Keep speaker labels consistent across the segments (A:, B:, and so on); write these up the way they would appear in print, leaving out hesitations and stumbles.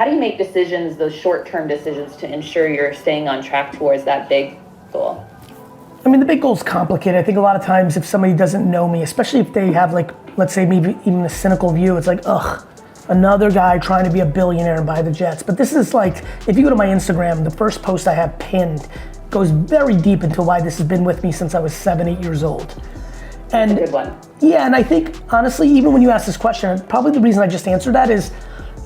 A: how do you make decisions, those short-term decisions, to ensure you're staying on track towards that big goal?
B: I mean, the big goal is complicated. I think a lot of times if somebody doesn't know me, especially if they have like, let's say maybe even a cynical view, it's like, ugh, another guy trying to be a billionaire and buy the jets. But this is like, if you go to my Instagram, the first post I have pinned goes very deep into why this has been with me since I was 7, 8 years old. And
A: that's a good one.
B: Yeah, and I think honestly, even when you ask this question, probably the reason I just answered that is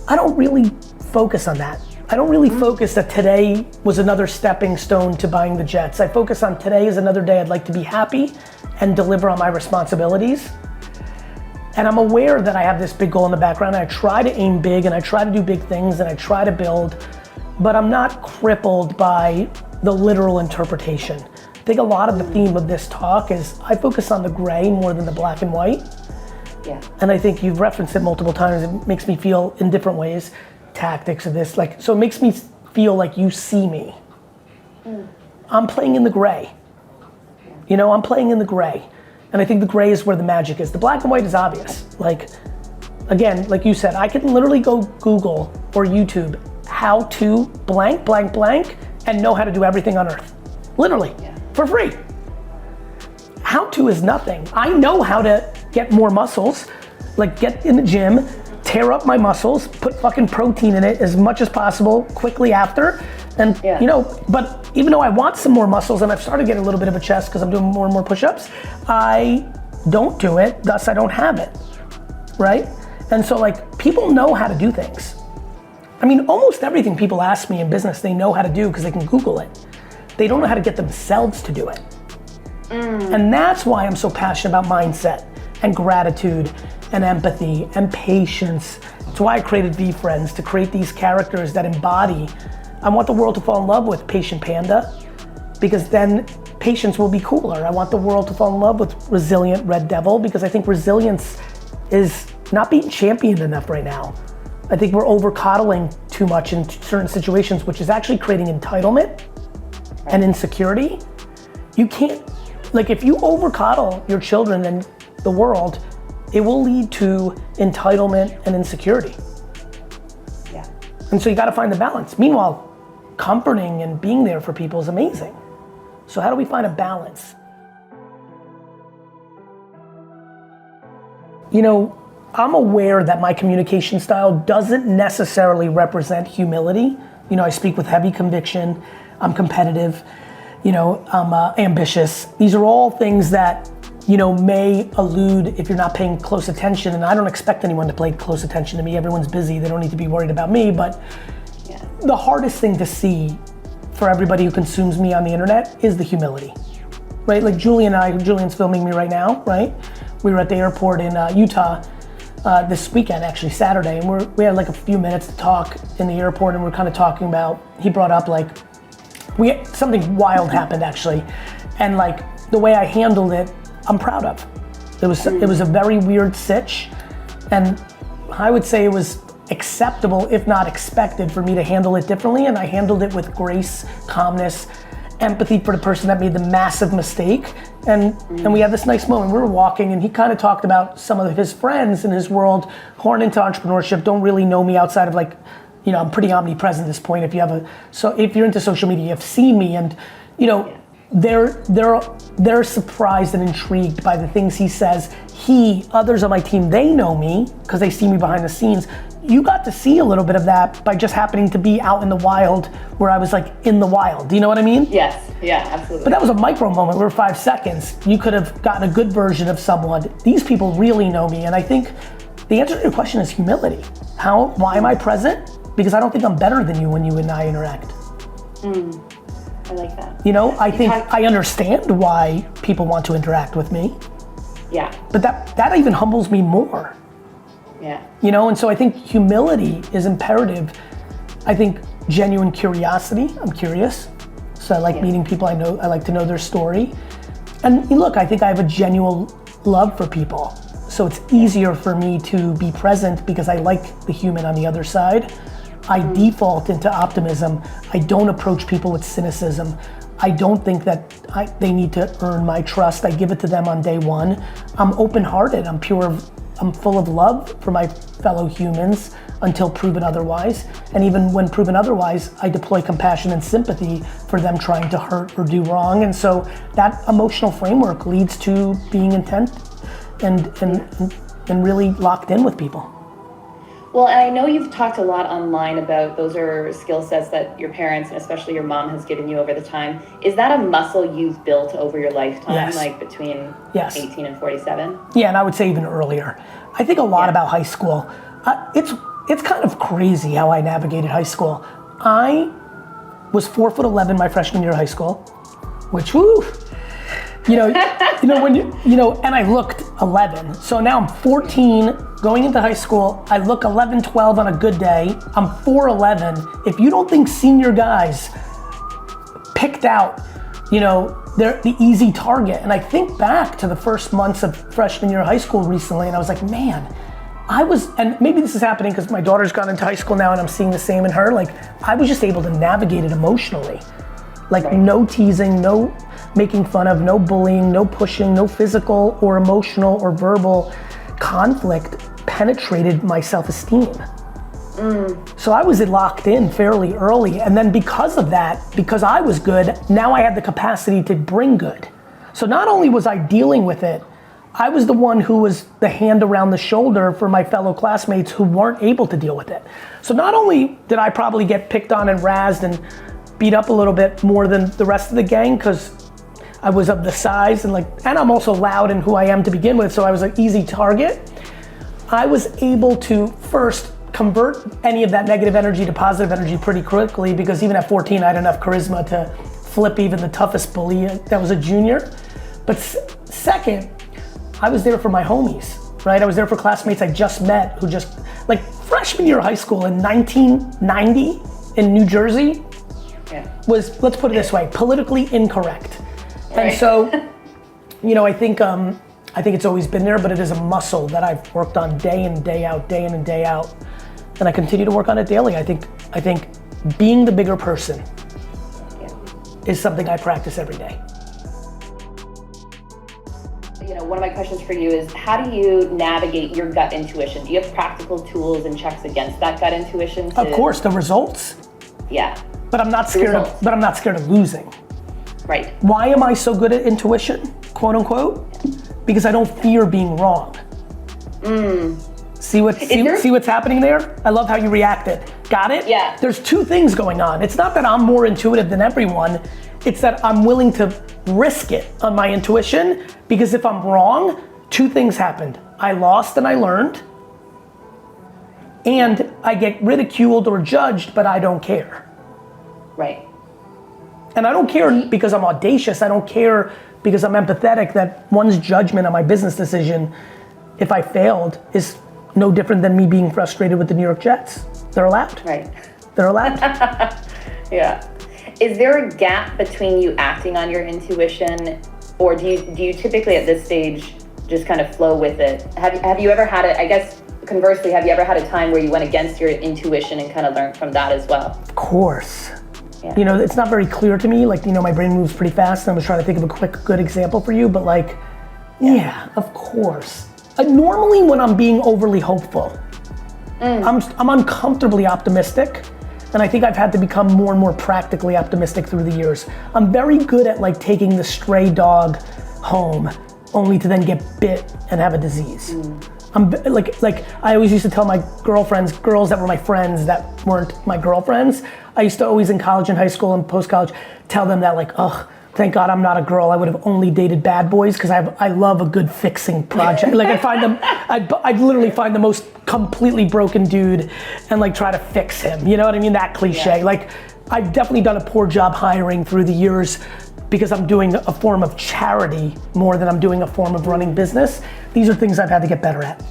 B: I don't really focus on that. I don't really focus that today was another stepping stone to buying the jets. I focus on today is another day I'd like to be happy and deliver on my responsibilities. And I'm aware that I have this big goal in the background, and I try to aim big, and I try to do big things, and I try to build, but I'm not crippled by the literal interpretation. I think a lot of the theme of this talk is I focus on the gray more than the black and white.
A: Yeah.
B: And I think you've referenced it multiple times. It makes me feel in different ways, tactics of this, like, so it makes me feel like you see me. I'm playing in the gray. You know, I'm playing in the gray. And I think the gray is where the magic is. The black and white is obvious. Like, again, like you said, I can literally go Google or YouTube how to blank, blank, blank, and know how to do everything on earth. Literally, for free. How to is nothing. I know how to get more muscles, like get in the gym, tear up my muscles, put fucking protein in it as much as possible quickly after. And you know, but even though I want some more muscles and I've started getting a little bit of a chest because I'm doing more and more push-ups, I don't do it, thus I don't have it, right? And so like, people know how to do things. I mean, almost everything people ask me in business, they know how to do because they can Google it. They don't know how to get themselves to do it. And that's why I'm so passionate about mindset and gratitude and empathy and patience. That's why I created VeeFriends, to create these characters that embody. I want the world to fall in love with Patient Panda, because then patience will be cooler. I want the world to fall in love with Resilient Red Devil, because I think resilience is not being championed enough right now. I think we're over coddling too much in certain situations, which is actually creating entitlement and insecurity. You can't, like, if you over coddle your children and the world, it will lead to entitlement and insecurity.
A: Yeah.
B: And so you gotta find the balance. Meanwhile, comforting and being there for people is amazing. So how do we find a balance? You know, I'm aware that my communication style doesn't necessarily represent humility. You know, I speak with heavy conviction, I'm competitive, you know, I'm ambitious. These are all things that, you know, may elude if you're not paying close attention, and I don't expect anyone to pay close attention to me. Everyone's busy, they don't need to be worried about me, but the hardest thing to see for everybody who consumes me on the internet is the humility, right? Like Julian's filming me right now, right? We were at the airport in Utah this weekend, actually Saturday, and we had like a few minutes to talk in the airport, and we're kind of talking about, he brought up like, something wild happened actually, and like the way I handled it, I'm proud of. It was a very weird sitch, and I would say it was acceptable, if not expected, for me to handle it differently, and I handled it with grace, calmness, empathy for the person that made the massive mistake, and we had this nice moment. We were walking, and he kind of talked about some of his friends in his world who aren't into entrepreneurship, don't really know me outside of like, you know, I'm pretty omnipresent at this point. If you're into social media, you've seen me, and you know, they're surprised and intrigued by the things he says. Others on my team, they know me because they see me behind the scenes. You got to see a little bit of that by just happening to be out in the wild, where I was like in the wild. Do you know what I mean?
A: Yes, yeah, absolutely.
B: But that was a micro moment. We were 5 seconds. You could have gotten a good version of someone. These people really know me, and I think the answer to your question is humility. Why am I present? Because I don't think I'm better than you when you and I interact.
A: I like that.
B: You know, I think I understand why people want to interact with me.
A: Yeah.
B: But that even humbles me more.
A: Yeah.
B: You know, and so I think humility is imperative. I think genuine curiosity, I'm curious. So I like meeting people I know, I like to know their story. And look, I think I have a genuine love for people. So it's easier for me to be present because I like the human on the other side. I default into optimism. I don't approach people with cynicism. I don't think that they need to earn my trust. I give it to them on day one. I'm open-hearted. I'm pure I'm full of love for my fellow humans until proven otherwise. And even when proven otherwise, I deploy compassion and sympathy for them trying to hurt or do wrong. And so that emotional framework leads to being intent and really locked in with people.
A: Well, and I know you've talked a lot online about those are skill sets that your parents and especially your mom has given you over the time. Is that a muscle you've built over your lifetime,
B: Yes.
A: like between
B: Yes.
A: 18 and 47?
B: Yeah, and I would say even earlier. I think a lot about high school. It's kind of crazy how I navigated high school. I was 4'11" my freshman year of high school, which woo, when and I looked 11. So now I'm 14, going into high school. I look 11, 12 on a good day. I'm 4'11". If you don't think senior guys picked out, they're the easy target. And I think back to the first months of freshman year of high school recently, and I was like, man, and maybe this is happening because my daughter's gone into high school now and I'm seeing the same in her. Like, I was just able to navigate it emotionally. Like,
A: right.
B: No teasing, no making fun of, no bullying, no pushing, no physical or emotional or verbal conflict penetrated my self-esteem. So I was locked in fairly early, and then because of that, because I was good, now I had the capacity to bring good. So not only was I dealing with it, I was the one who was the hand around the shoulder for my fellow classmates who weren't able to deal with it. So not only did I probably get picked on and razzed and beat up a little bit more than the rest of the gang, because I was of the size and I'm also loud in who I am to begin with, so I was an easy target. I was able to first convert any of that negative energy to positive energy pretty quickly, because even at 14 I had enough charisma to flip even the toughest bully that was a junior. But second, I was there for my homies, right? I was there for classmates I just met who just, like freshman year of high school in 1990 in New Jersey was, let's put it this way, politically incorrect.
A: Right.
B: And so, I think it's always been there, but it is a muscle that I've worked on day in, day out, day in and day out. And I continue to work on it daily. I think being the bigger person is something I practice every day.
A: One of my questions for you is, how do you navigate your gut intuition? Do you have practical tools and checks against that gut intuition?
B: Of course, the results.
A: Yeah.
B: But I'm not scared of losing.
A: Right.
B: Why am I so good at intuition, quote unquote? Because I don't fear being wrong. See what's happening there? I love how you reacted. Got it?
A: Yeah.
B: There's two things going on. It's not that I'm more intuitive than everyone. It's that I'm willing to risk it on my intuition, because if I'm wrong, two things happened. I lost and I learned, and I get ridiculed or judged, but I don't care.
A: Right.
B: And I don't care because I'm audacious. I don't care because I'm empathetic that one's judgment on my business decision, if I failed, is no different than me being frustrated with the New York Jets. They're allowed.
A: Right.
B: They're allowed.
A: Yeah. Is there a gap between you acting on your intuition, or do you typically at this stage just kind of flow with it? Have you ever had it, I guess conversely, have you ever had a time where you went against your intuition and kind of learned from that as well?
B: Of course.
A: Yeah.
B: It's not very clear to me. My brain moves pretty fast, and I was trying to think of a quick, good example for you, but yeah, of course. Normally when I'm being overly hopeful, I'm uncomfortably optimistic, and I think I've had to become more and more practically optimistic through the years. I'm very good at taking the stray dog home, only to then get bit and have a disease. I'm I always used to tell my girlfriends, girls that were my friends that weren't my girlfriends, I used to always in college and high school and post-college tell them that thank God I'm not a girl. I would have only dated bad boys because I love a good fixing project. I'd literally find the most completely broken dude and try to fix him. You know what I mean? That cliche.
A: Yeah.
B: I've definitely done a poor job hiring through the years because I'm doing a form of charity more than I'm doing a form of running business. These are things I've had to get better at.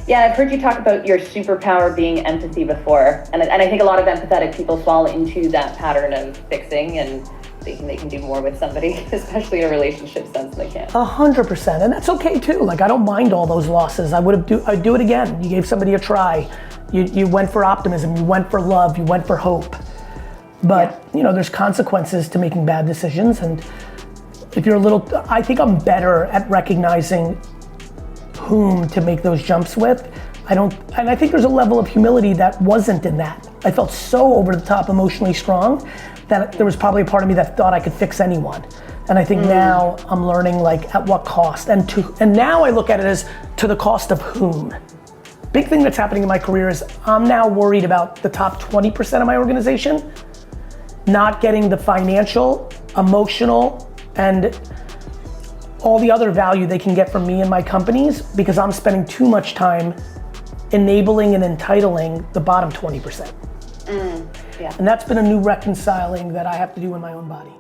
A: Yeah, I've heard you talk about your superpower being empathy before, and I think a lot of empathetic people fall into that pattern of fixing and thinking they can do more with somebody, especially in a relationship sense than they can.
B: 100%, and that's okay too. I don't mind all those losses. I'd do it again. You gave somebody a try. You went for optimism, you went for love, you went for hope. But there's consequences to making bad decisions, and if you're I think I'm better at recognizing whom to make those jumps with. And I think there's a level of humility that wasn't in that. I felt so over the top emotionally strong that there was probably a part of me that thought I could fix anyone. And I think now I'm learning like at what cost, and now I look at it as to the cost of whom. Big thing that's happening in my career is I'm now worried about the top 20% of my organization not getting the financial, emotional, and all the other value they can get from me and my companies because I'm spending too much time enabling and entitling the bottom 20%.
A: Yeah.
B: And that's been a new reconciling that I have to do in my own body.